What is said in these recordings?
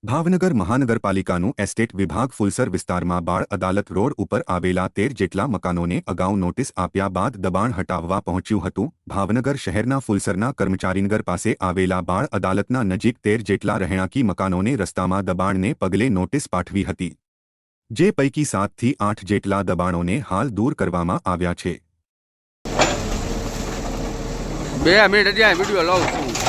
Bhavnagar મહાનગરપાલિકાનું estate વિભાગ ફુલસર વિસ્તારમાં બાળ અદાલત રોડ ઉપર આવેલા 13 જેટલા મકાનોને અગાઉ નોટિસ આપ્યા બાદ દબાણ હટાવવા પહોંચ્યું હતું। ભાવનગર શહેરના ફુલસરના કર્મચારીનગર પાસે આવેલા બાળ અદાલતના નજીક 13 જેટલા રહેણાંકી મકાનોને રસ્તામાં દબાણને પગલે નોટિસ પાઠવી હતી, જે પૈકી 7 થી 8 જેટલા દબાણોને હાલ દૂર કરવામાં આવ્યા છે। 2 મિનિટ હજી વિડિયો લાવું છું।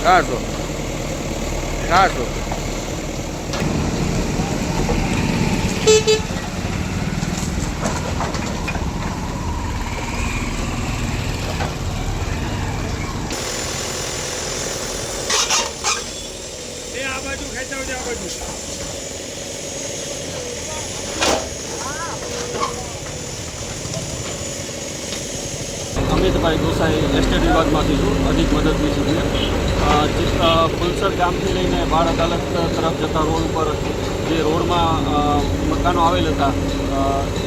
Caso. આ બાજુ ખેંચાવ છે, આ બાજુ અમિતભાઈ ગોસાઈ એસ્ટેટ વિભાગમાંથી છું, અધિક મદદનીશ સભ્ય। ફુલસર ગામથી લઈને બાળ અદાલત તરફ જતા રોડ ઉપર જે રોડમાં મકાનો આવેલ હતા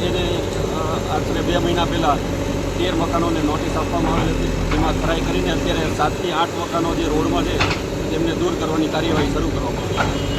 એને આશરે 2 મહિના પહેલાં 13 મકાનોને નોટિસ આપવામાં આવેલ હતી, જેમાં ખરાઈ કરીને અત્યારે 7 થી 8 મકાનો જે રોડમાં છે તેમને દૂર કરવાની કાર્યવાહી શરૂ કરવામાં આવી છે।